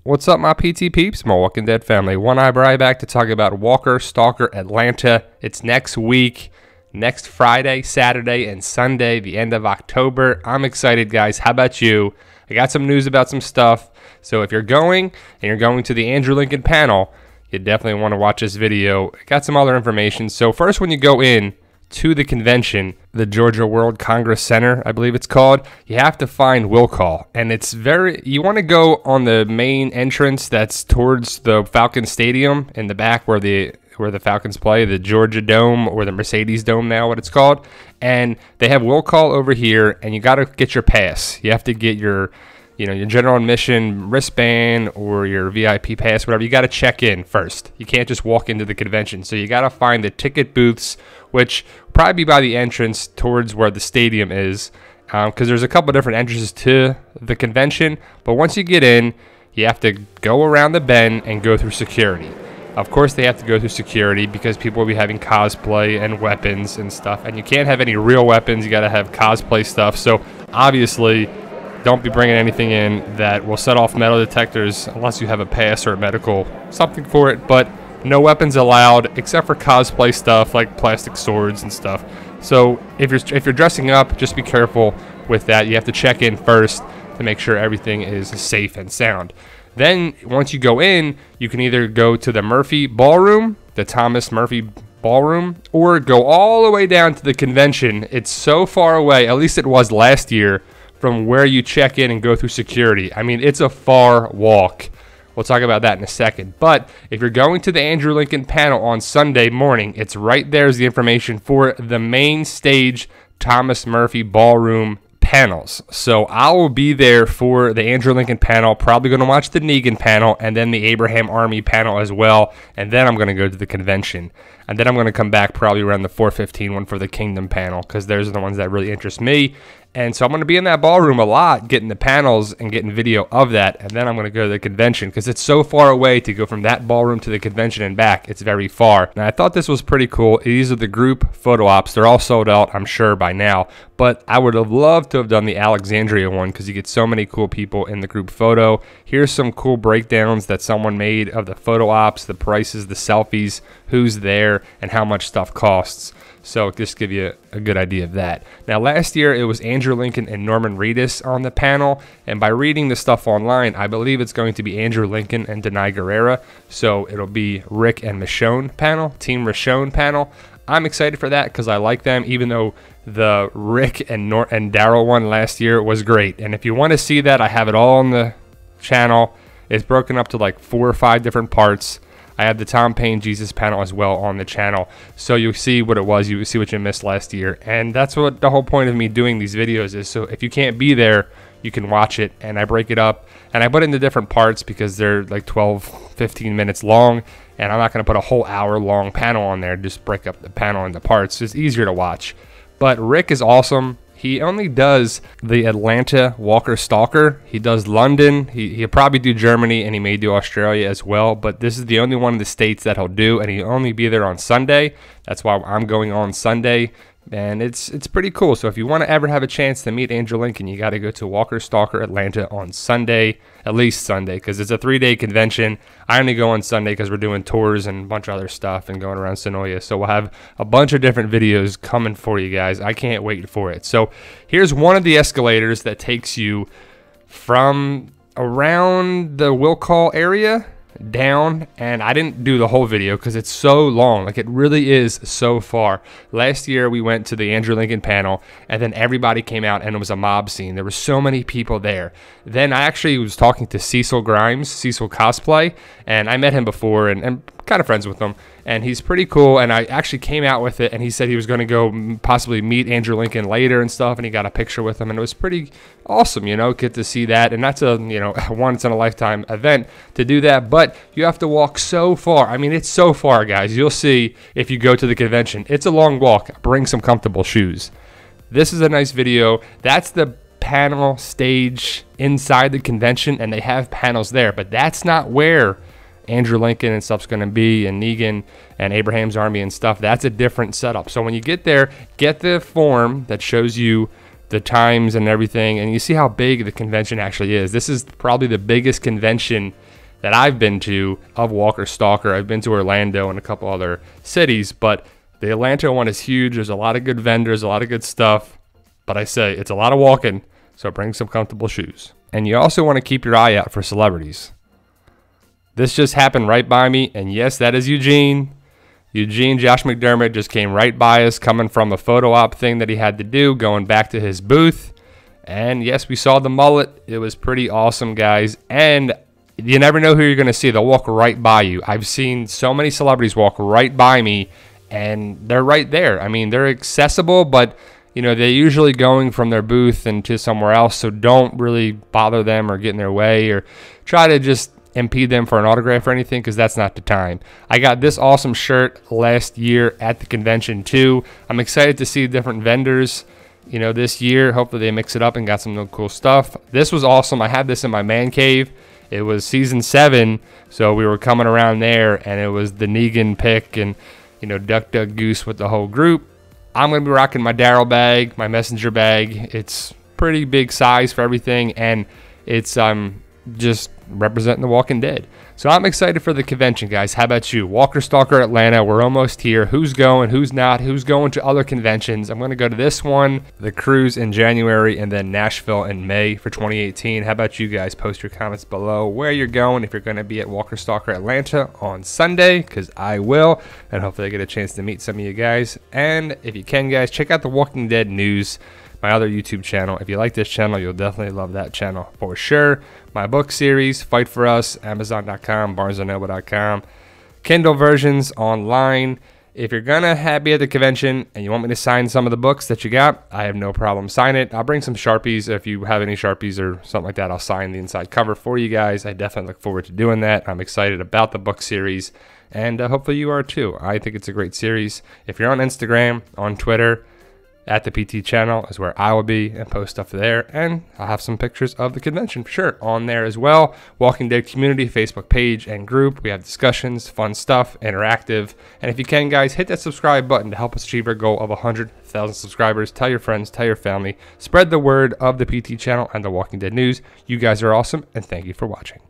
What's up, my PT peeps, my Walking Dead family? One Eye back to talk about Walker Stalker Atlanta. It's next week, next Friday, Saturday, and Sunday, the end of October. I'm excited, guys. How about you? I got some news about some stuff. So if you're going, and you're going to the Andrew Lincoln panel, you definitely want to watch this video. I got some other information. So first, when you go in to the convention, the Georgia World Congress Center, I believe it's called, you have to find will call. And it's you want to go on the main entrance that's towards the Falcon Stadium in the back where the Falcons play, the Georgia Dome or the Mercedes Dome now, what it's called. And they have will call over here, and you got to get your pass. You have to get your general admission wristband or your VIP pass, whatever. You got to check in first. You can't just walk into the convention. So you got to find the ticket booths, which will probably be by the entrance towards where the stadium is, because there's a couple different entrances to the convention. But once you get in, you have to go around the bend and go through security. Of course, they have to go through security because people will be having cosplay and weapons and stuff. And you can't have any real weapons. You got to have cosplay stuff. So obviously, don't be bringing anything in that will set off metal detectors unless you have a pass or a medical something for it. But no weapons allowed except for cosplay stuff like plastic swords and stuff. So if you're dressing up, just be careful with that. You have to check in first to make sure everything is safe and sound. Then once you go in, you can either go to the Murphy Ballroom, the Thomas Murphy Ballroom, or go all the way down to the convention. It's so far away, at least it was last year, from where you check in and go through security. I mean, it's a far walk. We'll talk about that in a second. But if you're going to the Andrew Lincoln panel on Sunday morning, it's right there's the information for the main stage Thomas Murphy Ballroom panels. So I will be there for the Andrew Lincoln panel, probably going to watch the Negan panel and then the Abraham Army panel as well. And then I'm going to go to the convention. And then I'm going to come back probably around the 4:15 one for the Kingdom panel, because those are the ones that really interest me. And so I'm going to be in that ballroom a lot, getting the panels and getting video of that. And then I'm going to go to the convention because it's so far away to go from that ballroom to the convention and back. It's very far. And I thought this was pretty cool. These are the group photo ops. They're all sold out, I'm sure, by now. But I would have loved to have done the Alexandria one because you get so many cool people in the group photo. Here's some cool breakdowns that someone made of the photo ops, the prices, the selfies, who's there, and how much stuff costs. So just give you a good idea of that. Now, last year, it was Andrew Lincoln and Norman Reedus on the panel. And by reading the stuff online, I believe it's going to be Andrew Lincoln and Denai Guerrera. So it'll be Rick and Michonne panel, Team Michonne panel. I'm excited for that because I like them, even though the Rick and Daryl one last year was great. And if you want to see that, I have it all on the channel. It's broken up to like 4 or 5 different parts. I have the Tom Payne Jesus panel as well on the channel. So you'll see what it was. You see what you missed last year. And that's what the whole point of me doing these videos is. So if you can't be there, you can watch it. And I break it up. And I put it into different parts because they're like 12, 15 minutes long. And I'm not going to put a whole hour-long panel on there. Just break up the panel into parts. It's easier to watch. But Rick is awesome. He only does the Atlanta Walker Stalker. He does London. He'll probably do Germany, and he may do Australia as well. But this is the only one of the states that he'll do, and he'll only be there on Sunday. That's why I'm going on Sunday. And it's pretty cool. So if you want to ever have a chance to meet Andrew Lincoln, you got to go to Walker Stalker Atlanta on Sunday, at least Sunday, because it's a 3-day convention. I only go on Sunday because we're doing tours and a bunch of other stuff and going around Sonoya. So we'll have a bunch of different videos coming for you guys. I can't wait for it. So here's one of the escalators that takes you from around the will call area down, and I didn't do the whole video because it's so long. Like, it really is so far. Last year we went to the Andrew Lincoln panel, and then everybody came out, and it was a mob scene. There were so many people there. Then I actually was talking to Cecil Grimes, Cecil Cosplay, and I met him before and kind of friends with him, and he's pretty cool. And I actually came out with it, and he said he was going to go possibly meet Andrew Lincoln later and stuff, and he got a picture with him, and it was pretty awesome, get to see that. And that's a once in a lifetime event to do that. But you have to walk so far. I mean, it's so far, guys. You'll see if you go to the convention. It's a long walk. Bring some comfortable shoes. This is a nice video. That's the panel stage inside the convention, and they have panels there, but that's not where Andrew Lincoln and stuff's going to be, and Negan and Abraham's Army and stuff. That's a different setup. So when you get there, get the form that shows you the times and everything, and you see how big the convention actually is. This is probably the biggest convention that I've been to of Walker Stalker. I've been to Orlando and a couple other cities, but the Atlanta one is huge. There's a lot of good vendors, a lot of good stuff. But I say it's a lot of walking, so bring some comfortable shoes. And you also want to keep your eye out for celebrities. This just happened right by me, and yes, that is Eugene. Josh McDermott just came right by us, coming from a photo op thing that he had to do, going back to his booth. And yes, we saw the mullet. It was pretty awesome, guys. And you never know who you're going to see. They'll walk right by you. I've seen so many celebrities walk right by me, and they're right there. I mean, they're accessible, but you know, they're usually going from their booth and to somewhere else, so don't really bother them or get in their way or try to just impede them for an autograph or anything, because that's not the time. I got this awesome shirt last year at the convention too. I'm excited to see different vendors, you know, this year. Hopefully they mix it up and got some real cool stuff. This was awesome. I had this in my man cave. It was season 7, so we were coming around there, and it was the Negan pick and, you know, Duck Duck Goose with the whole group. I'm going to be rocking my Daryl bag, my messenger bag. It's pretty big size for everything, and it's just representing The Walking Dead. So I'm excited for the convention, guys. How about you? Walker Stalker Atlanta, we're almost here. Who's going, who's not, who's going to other conventions? I'm going to go to this one, the cruise in January, and then Nashville in May for 2018. How about you guys? Post your comments below where you're going, if you're going to be at Walker Stalker Atlanta on Sunday, because I will, and hopefully I get a chance to meet some of you guys. And if you can, guys, check out The Walking Dead News, my other YouTube channel. If you like this channel, you'll definitely love that channel for sure. My book series, Fight For Us, Amazon.com, BarnesandNoble.com, Kindle versions online. If you're gonna be at the convention and you want me to sign some of the books that you got, I have no problem signing it. I'll bring some Sharpies. If you have any Sharpies or something like that, I'll sign the inside cover for you guys. I definitely look forward to doing that. I'm excited about the book series, and hopefully you are too. I think it's a great series. If you're on Instagram, on Twitter, at the PT channel is where I will be, and post stuff there, and I'll have some pictures of the convention for sure on there as well. Walking Dead community Facebook page and group. We have discussions, fun stuff, interactive. And if you can, guys, hit that subscribe button to help us achieve our goal of 100,000 subscribers. Tell your friends, tell your family, spread the word of the PT channel and the Walking Dead news. You guys are awesome, and thank you for watching.